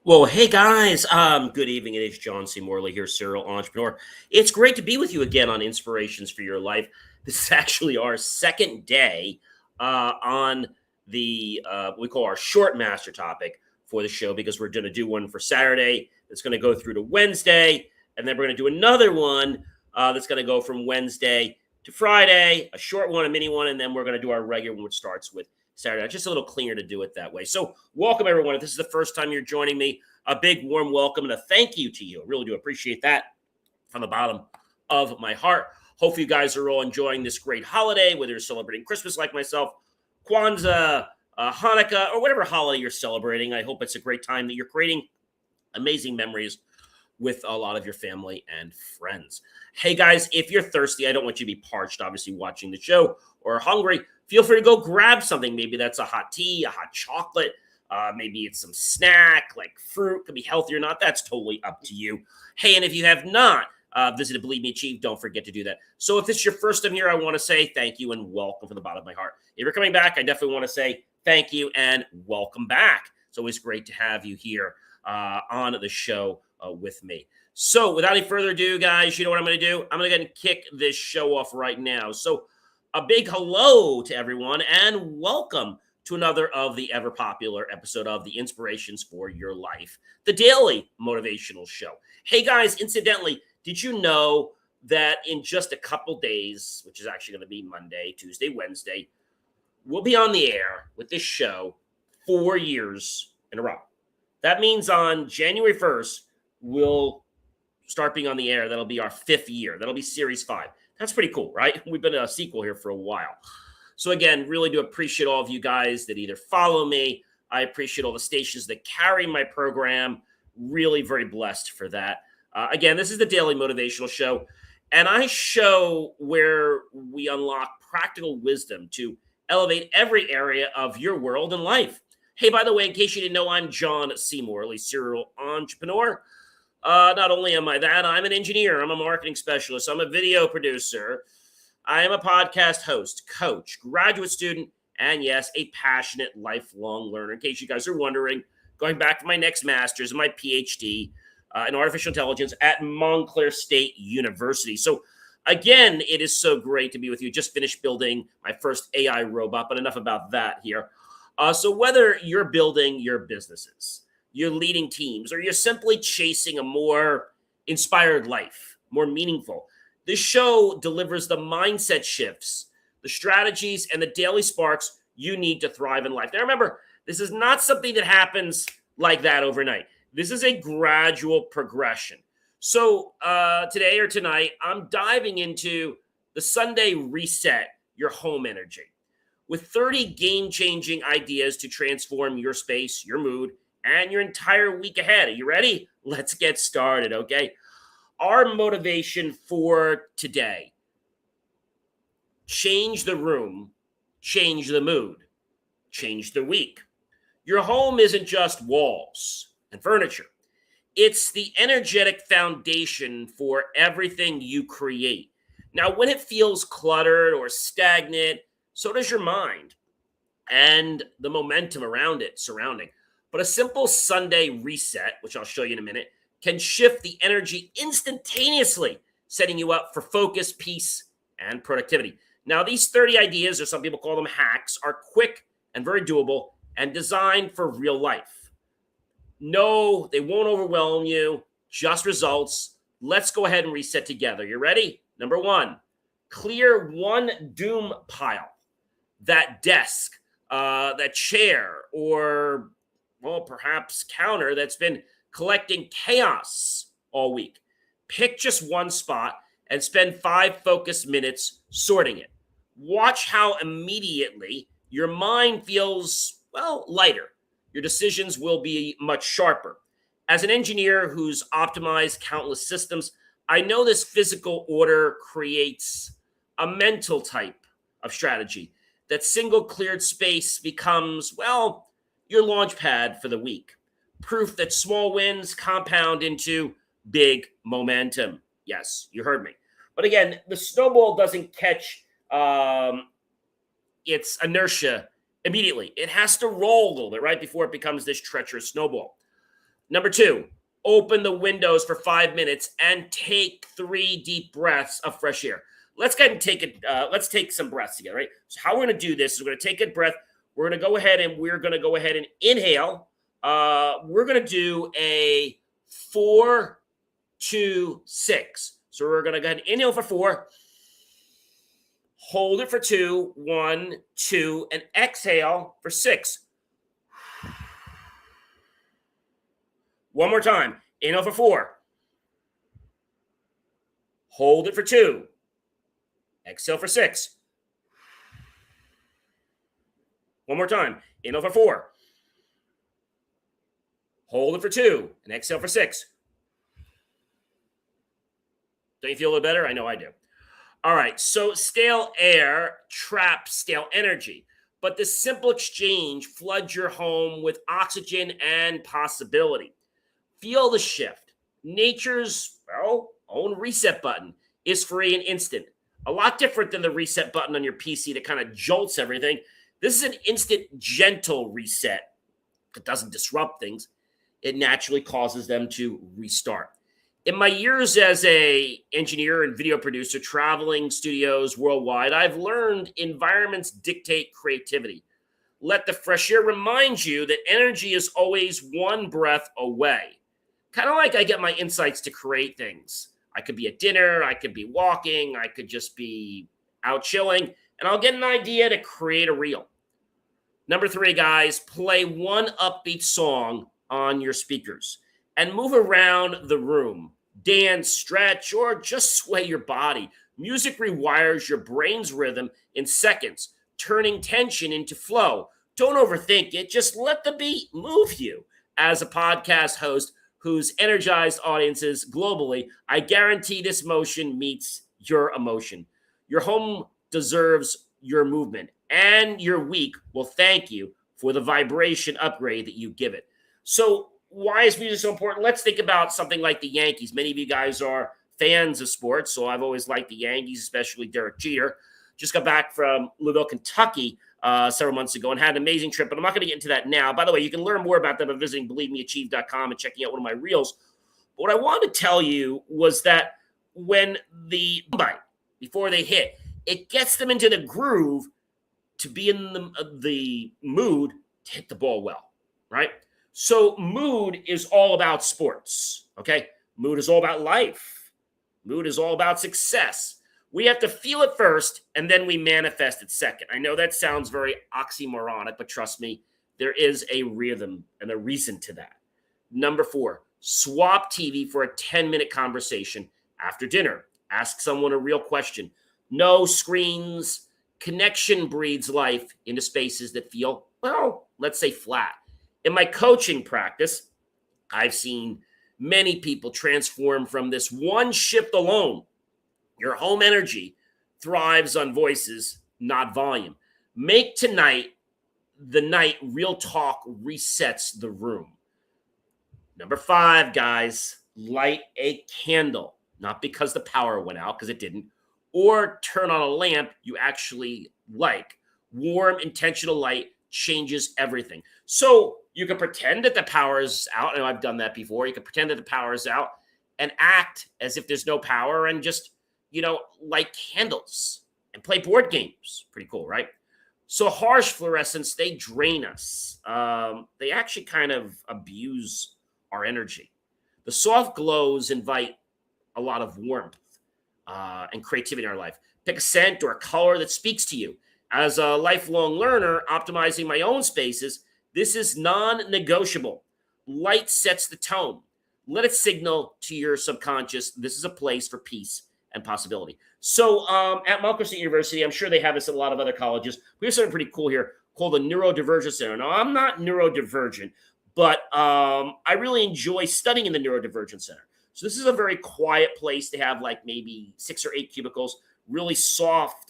Well, hey guys, good evening. It is John C. Morley here, serial entrepreneur. It's great to be with you again on Inspirations for Your Life. This is actually our second day on the we call our short master topic for the show because we're going to do one for Saturday that's going to go through to Wednesday, and then we're going to do another one that's going to go from Wednesday to Friday, a short one, a mini one, and then we're going to do our regular one, which starts with Saturday. It's just a little cleaner to do it that way. So, welcome everyone. If this is the first time you're joining me, a big warm welcome and a thank you to you. I really do appreciate that from the bottom of my heart. Hope you guys are all enjoying this great holiday, whether you're celebrating Christmas like myself, Kwanzaa, Hanukkah, or whatever holiday you're celebrating. I hope it's a great time that you're creating amazing memories with a lot of your family and friends. Hey guys, if you're thirsty, I don't want you to be parched, obviously, watching the show or hungry. Feel free to go grab something. Maybe that's a hot tea, a hot chocolate. Maybe it's some snack like fruit, could be healthy or not. That's totally up to you. Hey, and if you have not visited Believe Me Achieve, don't forget to do that. So if it's your first time here, I want to say thank you and welcome from the bottom of my heart. If you're coming back, I definitely want to say thank you and welcome back. It's always great to have you here on the show with me. So without any further ado, guys, you know what I'm going to do? I'm going to go and kick this show off right now. So a big hello to everyone and welcome to another of the ever popular episode of the Inspirations for Your Life, the daily motivational show. Hey guys, incidentally, did you know that in just a couple days, which is actually going to be Monday, Tuesday, Wednesday, we'll be on the air with this show 4 years in a row? That means on January 1st, we'll start being on the air. That'll be our fifth year. That'll be series 5. That's pretty cool, right? We've been a sequel here for a while. So again, really do appreciate all of you guys that either follow me. I appreciate all the stations that carry my program. Really very blessed for that. Again, this is the daily motivational show, and I show where we unlock practical wisdom to elevate every area of your world and life. Hey, by the way, in case you didn't know, I'm John C. Morley, serial entrepreneur. Not only am I that, I'm an engineer, I'm a marketing specialist, I'm a video producer, I am a podcast host, coach, graduate student, and yes, a passionate lifelong learner. In case you guys are wondering, going back to my next master's and my PhD in artificial intelligence at Montclair State University. So, again, it is so great to be with you. Just finished building my first AI robot, but enough about that here. So, whether you're building your businesses, you're leading teams, or you're simply chasing a more inspired life, more meaningful, this show delivers the mindset shifts, the strategies, and the daily sparks you need to thrive in life. Now, remember, this is not something that happens like that overnight. This is a gradual progression. So, today or tonight, I'm diving into the Sunday Reset Your Home Energy with 30 game changing ideas to transform your space, your mood, and your entire week ahead. Are you ready? Let's get started, okay? Our motivation for today: change the room, change the mood, change the week. Your home isn't just walls and furniture, it's the energetic foundation for everything you create. Now, when it feels cluttered or stagnant, so does your mind and the momentum around it surrounding. But a simple Sunday reset, which I'll show you in a minute, can shift the energy instantaneously, setting you up for focus, peace, and productivity. Now, these 30 ideas, or some people call them hacks, are quick and very doable and designed for real life. No, they won't overwhelm you, just results. Let's go ahead and reset together. You ready? Number 1, clear one doom pile. That desk, that chair, or, well, perhaps counter that's been collecting chaos all week. Pick just one spot and spend 5 focused minutes sorting it. Watch how immediately your mind feels, well, lighter. Your decisions will be much sharper. As an engineer who's optimized countless systems, I know this physical order creates a mental type of strategy. That single cleared space becomes, well, your launch pad for the week. Proof that small wins compound into big momentum. Yes, you heard me. But again, the snowball doesn't catch its inertia immediately. It has to roll a little bit, right, before it becomes this treacherous snowball. Number 2, open the windows for 5 minutes and take 3 deep breaths of fresh air. Let's go ahead and take it. Let's take some breaths together, right? So how we're going to do this is we're going to take a breath. We're going to go ahead and inhale. We're going to do a 4, 2, 6. So we're going to go ahead and inhale for 4, hold it for 2, 1, 2, and exhale for 6. One more time. Inhale for 4. Hold it for 2. Exhale for 6. One more time. Inhale for 4. Hold it for 2. And exhale for 6. Don't you feel a little better? I know I do. All right. So stale air traps stale energy. But the simple exchange floods your home with oxygen and possibility. Feel the shift. Nature's, own reset button is free and instant. A lot different than the reset button on your PC that kind of jolts everything. This is an instant, gentle reset. It doesn't disrupt things. It naturally causes them to restart. In my years as an engineer and video producer traveling studios worldwide, I've learned environments dictate creativity. Let the fresh air remind you that energy is always one breath away. Kind of like I get my insights to create things. I could be at dinner, I could be walking, I could just be out chilling, and I'll get an idea to create a reel. Number 3, guys, play one upbeat song on your speakers and move around the room. Dance, stretch, or just sway your body. Music rewires your brain's rhythm in seconds, turning tension into flow. Don't overthink it. Just let the beat move you. As a podcast host who's energized audiences globally, I guarantee this motion meets your emotion. Your home deserves your movement, and your week will thank you for the vibration upgrade that you give it. So why is music so important? Let's think about something like the Yankees. Many of you guys are fans of sports, so I've always liked the Yankees, especially Derek Jeter. Just got back from Louisville, Kentucky several months ago and had an amazing trip, but I'm not going to get into that now. By the way, you can learn more about that by visiting believemeachieve.com and checking out one of my reels. But what I wanted to tell you was that when the bite, before they hit, it gets them into the groove to be in the mood to hit the ball well, right? So mood is all about sports, okay? Mood is all about life. Mood is all about success. We have to feel it first, and then we manifest it second. I know that sounds very oxymoronic, but trust me, there is a rhythm and a reason to that. Number 4, swap TV for a 10-minute conversation after dinner. Ask someone a real question. No screens. Connection breeds life into spaces that feel, let's say flat. In my coaching practice, I've seen many people transform from this one shift alone. Your home energy thrives on voices, not volume. Make tonight the night real talk resets the room. Number 5, guys, light a candle. Not because the power went out, because it didn't, or turn on a lamp you actually like. Warm, intentional light changes everything. So you can pretend that the power is out. And I've done that before. You can pretend that the power is out and act as if there's no power and just, light candles and play board games. Pretty cool, right? So harsh fluorescents, they drain us. They actually kind of abuse our energy. The soft glows invite a lot of warmth and creativity in our life. Pick a scent or a color that speaks to you. As a lifelong learner, optimizing my own spaces, this is non-negotiable. Light sets the tone. Let it signal to your subconscious this is a place for peace and possibility. So at Montclair State University, I'm sure they have this at a lot of other colleges. We have something pretty cool here called the Neurodivergent Center. Now, I'm not neurodivergent, but I really enjoy studying in the Neurodivergent Center. So this is a very quiet place. They have like maybe 6 or 8 cubicles, really soft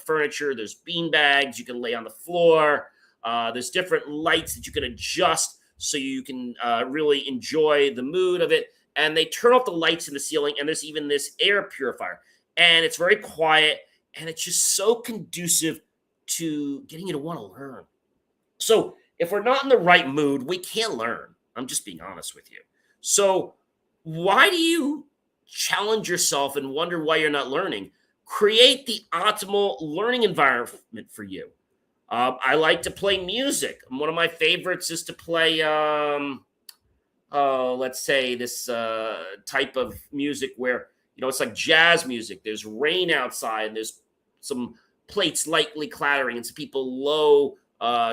furniture. There's bean bags you can lay on the floor. There's different lights that you can adjust so you can really enjoy the mood of it. And they turn off the lights in the ceiling, and there's even this air purifier. And it's very quiet, and it's just so conducive to getting you to want to learn. So if we're not in the right mood, we can't learn. I'm just being honest with you. So, why do you challenge yourself and wonder why you're not learning? Create the optimal learning environment for you. I like to play music. One of my favorites is to play, let's say, this type of music where, it's like jazz music. There's rain outside, and there's some plates lightly clattering, and some people low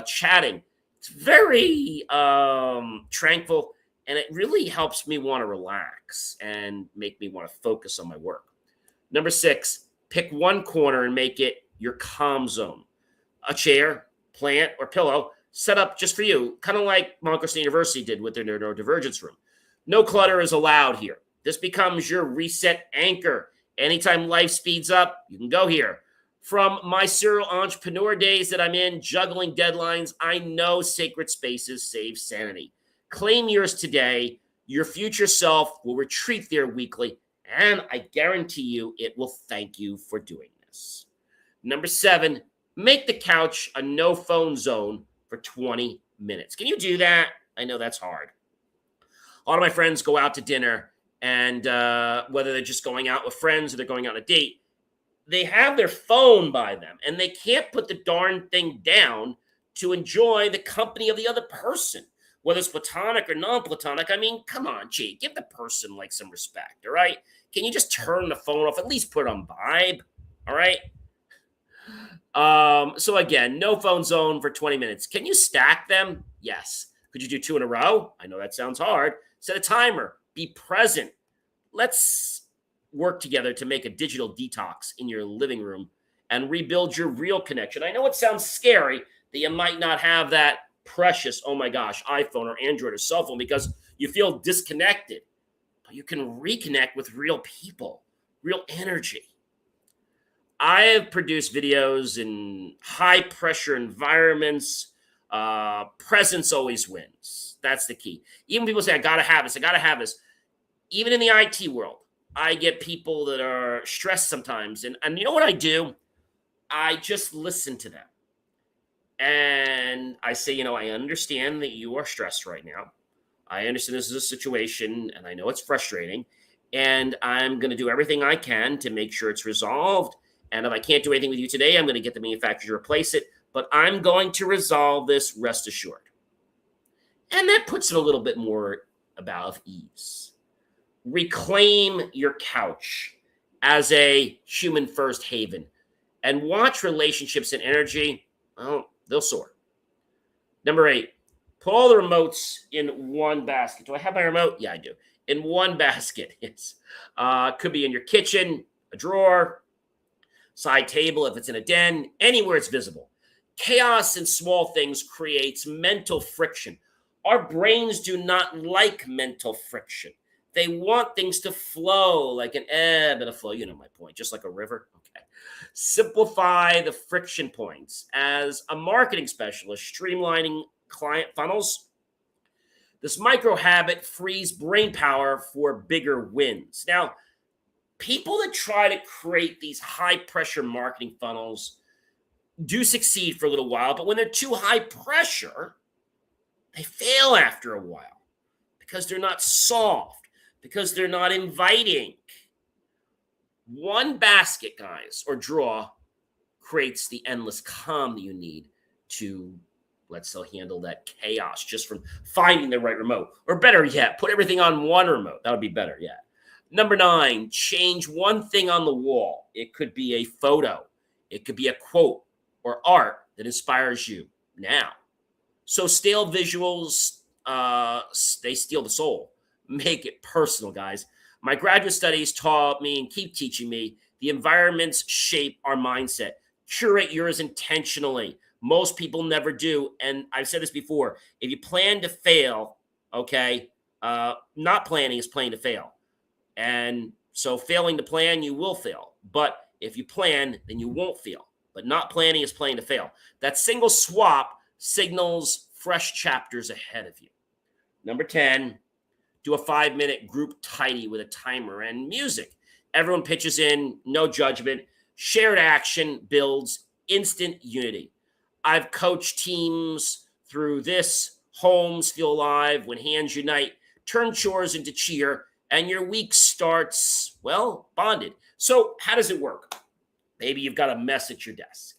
chatting. It's very tranquil, and it really helps me want to relax and make me want to focus on my work. Number 6, pick one corner and make it your calm zone. A chair, plant, or pillow set up just for you, kind of like Montclair University did with their neurodivergence room. No clutter is allowed here. This becomes your reset anchor. Anytime life speeds up, you can go here. From my serial entrepreneur days that I'm in, juggling deadlines, I know sacred spaces save sanity. Claim yours today. Your future self will retreat there weekly, and I guarantee you it will thank you for doing this. Number 7, make the couch a no phone zone for 20 minutes. Can you do that? I know that's hard. A lot of my friends go out to dinner, and whether they're just going out with friends or they're going out on a date, they have their phone by them, and they can't put the darn thing down to enjoy the company of the other person, whether it's platonic or non-platonic. I mean, come on, gee, give the person like some respect, all right? Can you just turn the phone off? At least put on vibe, all right? So again, no phone zone for 20 minutes. Can you stack them? Yes. Could you do 2 in a row? I know that sounds hard. Set a timer. Be present. Let's work together to make a digital detox in your living room and rebuild your real connection. I know it sounds scary that you might not have that precious, oh my gosh, iPhone or Android or cell phone because you feel disconnected, but you can reconnect with real people, real energy. I have produced videos in high pressure environments. Presence always wins. That's the key. Even people say, I got to have this. I got to have this. Even in the IT world, I get people that are stressed sometimes. And you know what I do? I just listen to them. And I say, I understand that you are stressed right now. I understand this is a situation, and I know it's frustrating. And I'm going to do everything I can to make sure it's resolved. And if I can't do anything with you today, I'm going to get the manufacturer to replace it. But I'm going to resolve this, rest assured. And that puts it a little bit more about ease. Reclaim your couch as a human first haven and watch relationships and energy. Well, they'll soar. Number 8, put all the remotes in one basket. Do I have my remote? Yeah, I do. In one basket. It's could be in your kitchen, a drawer, side table if it's in a den, anywhere it's visible. Chaos in small things creates mental friction. Our brains do not like mental friction. They want things to flow like an ebb and a flow. You know my point, just like a river. Okay. Simplify the friction points. As a marketing specialist, streamlining client funnels, this micro habit frees brain power for bigger wins. Now, people that try to create these high pressure marketing funnels do succeed for a little while, but when they're too high pressure, they fail after a while because they're not soft, because they're not inviting. One basket, guys, or draw creates the endless calm that you need to, let's say, handle that chaos just from finding the right remote. Or better yet, put everything on one remote. That would be better yet. Number 9, change one thing on the wall. It could be a photo. It could be a quote or art that inspires you now. So stale visuals, they steal the soul. Make it personal, guys. My graduate studies taught me and keep teaching me the environments shape our mindset. Curate yours intentionally. Most people never do. And I've said this before. If you plan to fail, okay, not planning is planning to fail. And so failing to plan, you will fail. But if you plan, then you won't fail. But not planning is planning to fail. That single swap signals fresh chapters ahead of you. Number 10, do a 5-minute group tidy with a timer and music. Everyone pitches in, no judgment. Shared action builds instant unity. I've coached teams through this Homes feel alive when hands unite, turn chores into cheer, and your week starts, well, bonded. So, how does it work? Maybe you've got a mess at your desk.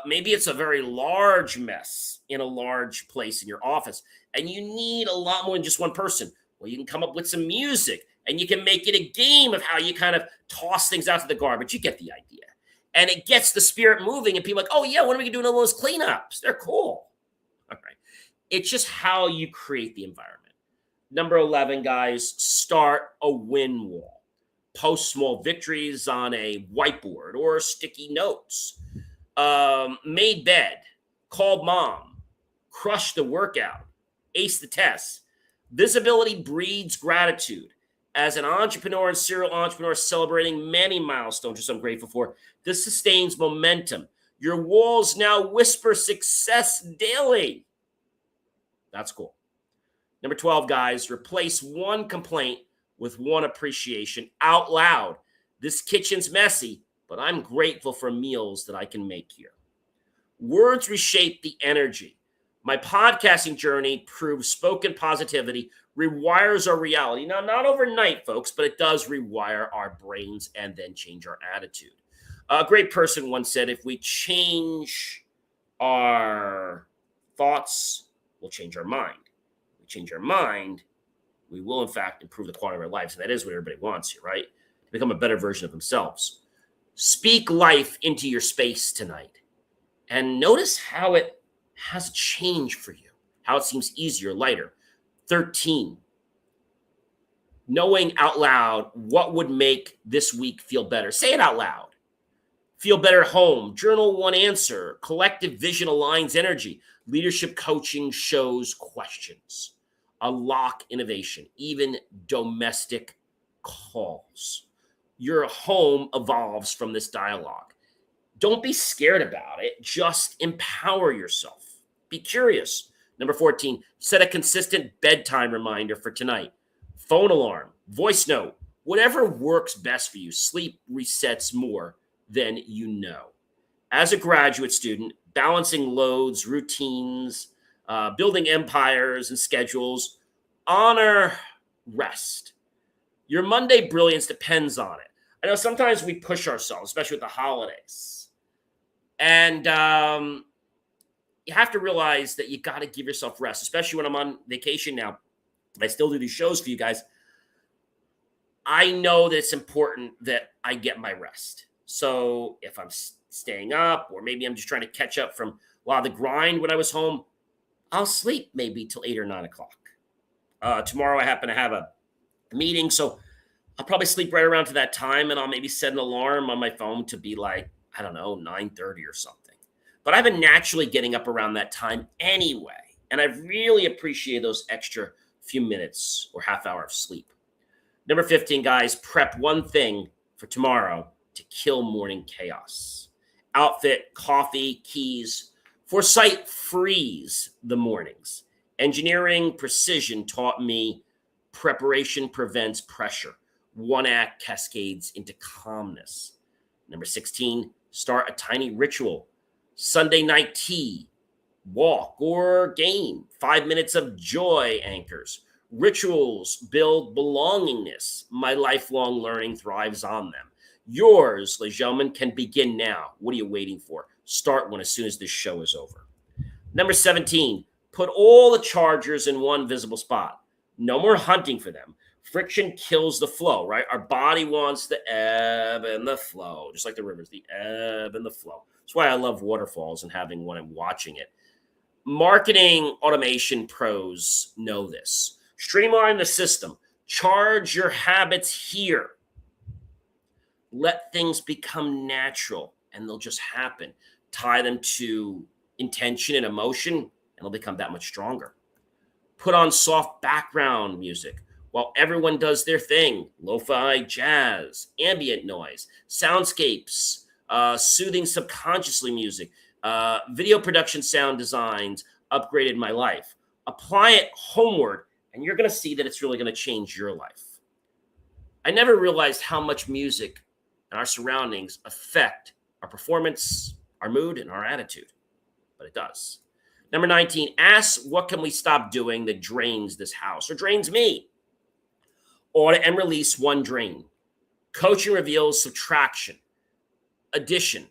Maybe it's a very large mess in a large place in your office, and you need a lot more than just one person. Well, you can come up with some music and you can make it a game of how you kind of toss things out to the garbage. You get the idea. And it gets the spirit moving, and people are like, oh, yeah, when are we going to do all those cleanups? They're cool. All right. It's just how you create the environment. Number 11, guys, start a win wall. Post small victories on a whiteboard or sticky notes. Made bed, called mom, crushed the workout, ace the test. Visibility breeds gratitude. As an entrepreneur and serial entrepreneur celebrating many milestones, which I'm grateful for, this sustains momentum. Your walls now whisper success daily. That's cool. Number 12, guys, replace one complaint with one appreciation out loud. This kitchen's messy, but I'm grateful for meals that I can make here. Words reshape the energy. My podcasting journey proves spoken positivity rewires our reality. Now, not overnight, folks, but it does rewire our brains and then change our attitude. A great person once said, if we change our thoughts, we'll change our mind. If we change our mind, we will, in fact, improve the quality of our lives. And that is what everybody wants here, right? To become a better version of themselves. Speak life into your space tonight. And notice how it has changed for you, how it seems easier, lighter. 13, knowing out loud what would make this week feel better. Say it out loud. Feel better at home. Journal one answer. Collective vision aligns energy. Leadership coaching shows questions. Unlock innovation, even domestic calls. Your home evolves from this dialogue. Don't be scared about it. Just empower yourself. Be curious. Number 14, set a consistent bedtime reminder for tonight. Phone alarm, voice note, whatever works best for you. Sleep resets more than you know. As a graduate student, balancing loads, routines, building empires and schedules, honor rest. Your Monday brilliance depends on it. I know sometimes we push ourselves, especially with the holidays. And you have to realize that you got to give yourself rest, especially when I'm on vacation now. I still do these shows for you guys. I know that it's important that I get my rest. So if I'm staying up, or maybe I'm just trying to catch up from a lot of the grind when I was home, I'll sleep maybe till 8 or 9 o'clock. Tomorrow I happen to have a meeting, so I'll probably sleep right around to that time, and I'll maybe set an alarm on my phone to be like, I don't know, 9:30 or something. But I've been naturally getting up around that time anyway, and I really appreciate those extra few minutes or half hour of sleep. Number 15, guys, prep one thing for tomorrow to kill morning chaos. Outfit, coffee, keys. Foresight frees the mornings. Engineering precision taught me preparation prevents pressure. One act cascades into calmness. Number 16, start a tiny ritual. Sunday night tea, walk, or game. 5 minutes of joy anchors. Rituals build belongingness. My lifelong learning thrives on them. Yours, ladies and gentlemen, can begin now. What are you waiting for? Start one as soon as this show is over. Number 17, put all the chargers in one visible spot. No more hunting for them. Friction kills the flow, right? Our body wants the ebb and the flow, just like the rivers, the ebb and the flow. That's why I love waterfalls and having one and watching it. Marketing automation pros know this. Streamline the system. Charge your habits here. Let things become natural, and they'll just happen. Tie them to intention and emotion, and they'll become that much stronger. Put on soft background music while everyone does their thing. Lo-fi jazz, ambient noise, soundscapes, soothing subconsciously music, video production sound designs upgraded my life. Apply it homeward, and you're going to see that it's really going to change your life. I never realized how much music and our surroundings affect our performance, our mood, and our attitude, but it does. Number 19, ask what can we stop doing that drains this house or drains me? Audit and release one drain. Coaching reveals subtraction, addition,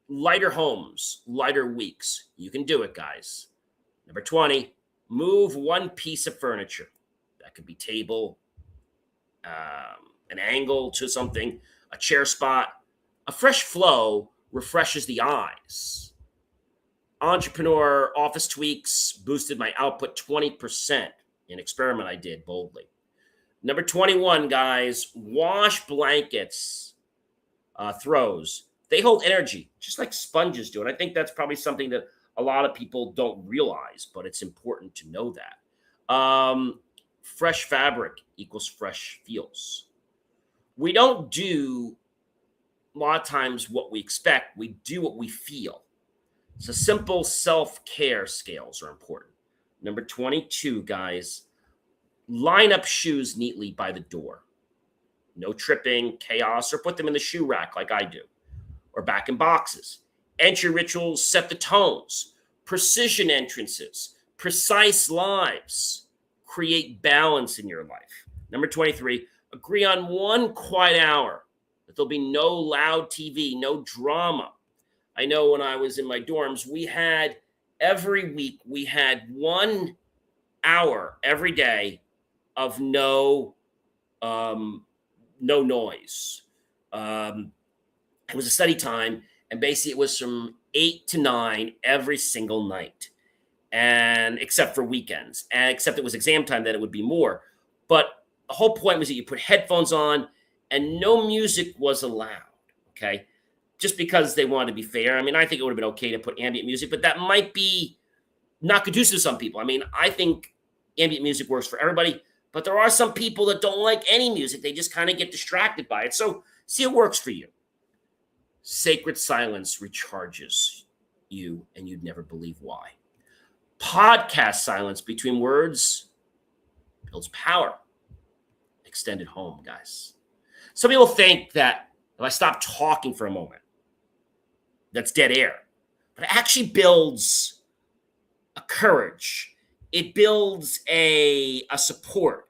lighter homes, lighter weeks. You can do it, guys. Number 20, move one piece of furniture. That could be table, an angle to something, a chair spot. A fresh flow refreshes the eyes. Entrepreneur office tweaks boosted my output 20%. An experiment I did boldly. Number 21, guys, wash blankets, throws. They hold energy, just like sponges do. And I think that's probably something that a lot of people don't realize, but it's important to know that. Fresh fabric equals fresh feels. We don't do a lot of times what we expect, we do what we feel. So simple self-care scales are important. Number 22, guys, line up shoes neatly by the door. No tripping, chaos, or put them in the shoe rack like I do, or back in boxes. Entry rituals set the tones. Precision entrances, precise lives, create balance in your life. Number 23, agree on one quiet hour that there'll be no loud TV, no drama. I know when I was in my dorms, every week we had 1 hour every day of no noise. It was a study time, and basically it was from 8 to 9 every single night, and except for weekends, and except it was exam time, then it would be more. But the whole point was that you put headphones on, and no music was allowed. Okay, just because they wanted to be fair. I mean, I think it would have been okay to put ambient music, but that might be not conducive to some people. I mean, I think ambient music works for everybody, but there are some people that don't like any music. They just kind of get distracted by it. So see, it works for you. Sacred silence recharges you, and you'd never believe why. Podcast silence between words builds power. Extended home, guys. Some people think that if I stop talking for a moment, that's dead air. But it actually builds a courage. It builds a support.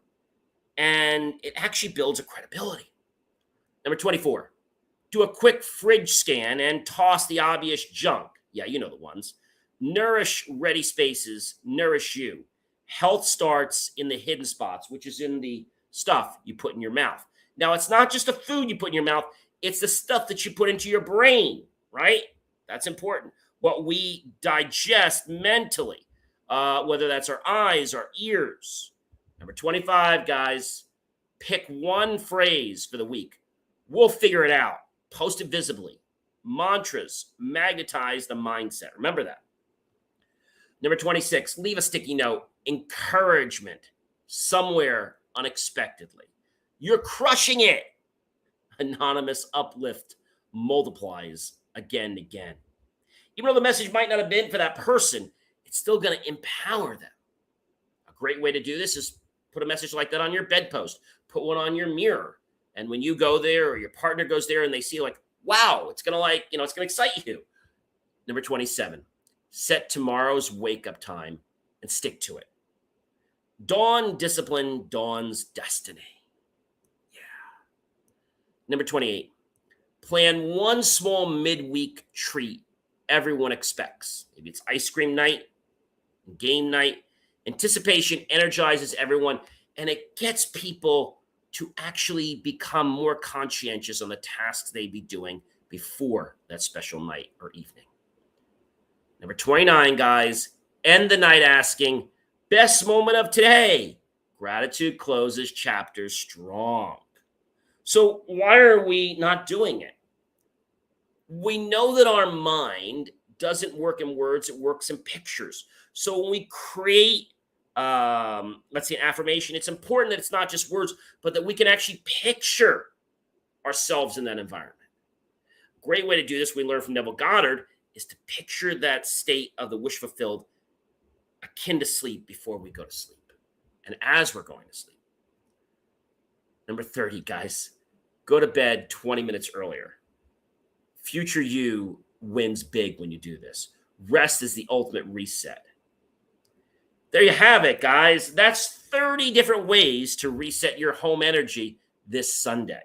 And it actually builds a credibility. Number 24, do a quick fridge scan and toss the obvious junk. Yeah, you know the ones. Nourish ready spaces, nourish you. Health starts in the hidden spots, which is in the stuff you put in your mouth. Now, it's not just the food you put in your mouth, it's the stuff that you put into your brain, right? That's important. What we digest mentally, whether that's our eyes, our ears. Number 25, guys, pick one phrase for the week. We'll figure it out. Post it visibly. Mantras magnetize the mindset. Remember that. Number 26, leave a sticky note. Encouragement somewhere unexpectedly. You're crushing it. Anonymous uplift multiplies again and again. Even though the message might not have been for that person, it's still going to empower them. A great way to do this is put a message like that on your bedpost. Put one on your mirror. And when you go there or your partner goes there and they see like, wow, it's going to it's going to excite you. Number 27, set tomorrow's wake up time and stick to it. Dawn discipline dawns destiny. Yeah. Number 28, plan one small midweek treat everyone expects. Maybe it's ice cream night, game night. Anticipation energizes everyone, and it gets people to actually become more conscientious on the tasks they'd be doing before that special night or evening. Number 29, guys, end the night asking, best moment of today. Gratitude closes chapters strong. So why are we not doing it? We know that our mind doesn't work in words, it works in pictures. So when we create, let's say, an affirmation, it's important that it's not just words, but that we can actually picture ourselves in that environment. Great way to do this, we learned from Neville Goddard, is to picture that state of the wish fulfilled akin to sleep before we go to sleep and as we're going to sleep. Number 30, guys, go to bed 20 minutes earlier. Future you wins big when you do this. Rest is the ultimate reset. There you have it, guys. That's 30 different ways to reset your home energy this Sunday.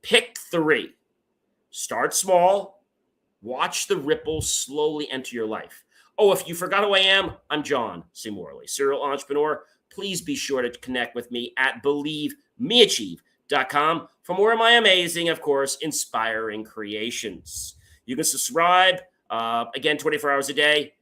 Pick 3. Start small. Watch the ripples slowly enter your life. Oh, if you forgot who I am, I'm John C. Morley, serial entrepreneur. Please be sure to connect with me at believemeachieve.com for more of my amazing, of course, inspiring creations. You can subscribe, again, 24 hours a day.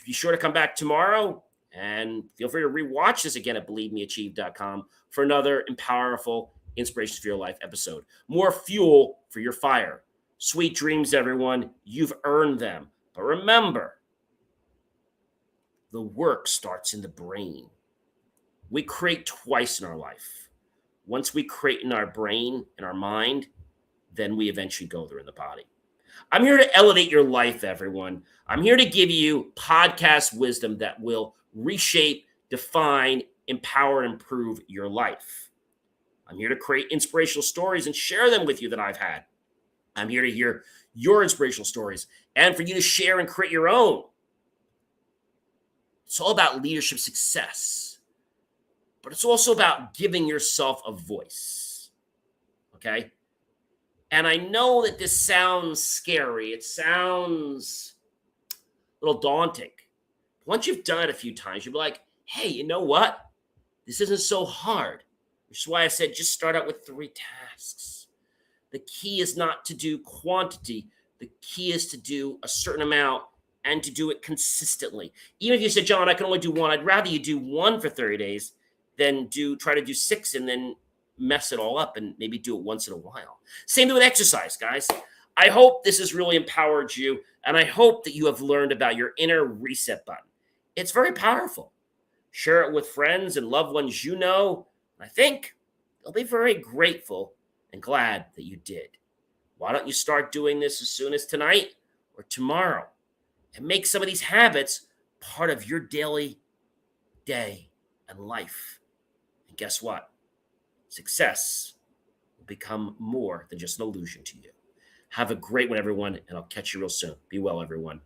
Be sure to come back tomorrow and feel free to rewatch this again at believemeachieve.com for another powerful Inspirations for Your Life episode. More fuel for your fire. Sweet dreams, everyone. You've earned them. But remember, the work starts in the brain. We create twice in our life. Once we create in our brain, in our mind, then we eventually go there in the body. I'm here to elevate your life, everyone. I'm here to give you podcast wisdom that will reshape, define, empower, and improve your life. I'm here to create inspirational stories and share them with you that I've had. I'm here to hear your inspirational stories and for you to share and create your own. It's all about leadership success, but it's also about giving yourself a voice. Okay? And I know that this sounds scary. It sounds a little daunting. Once you've done it a few times, you'll be like, hey, you know what? This isn't so hard. Which is why I said just start out with 3 tasks. The key is not to do quantity. The key is to do a certain amount and to do it consistently. Even if you said, John, I can only do 1, I'd rather you do 1 for 30 days than try to do 6 and then mess it all up and maybe do it once in a while. Same thing with exercise, guys. I hope this has really empowered you, and I hope that you have learned about your inner reset button. It's very powerful. Share it with friends and loved ones you know. I think they'll be very grateful and glad that you did. Why don't you start doing this as soon as tonight or tomorrow and make some of these habits part of your daily day and life? And guess what? Success will become more than just an illusion to you. Have a great one, everyone, and I'll catch you real soon. Be well, everyone.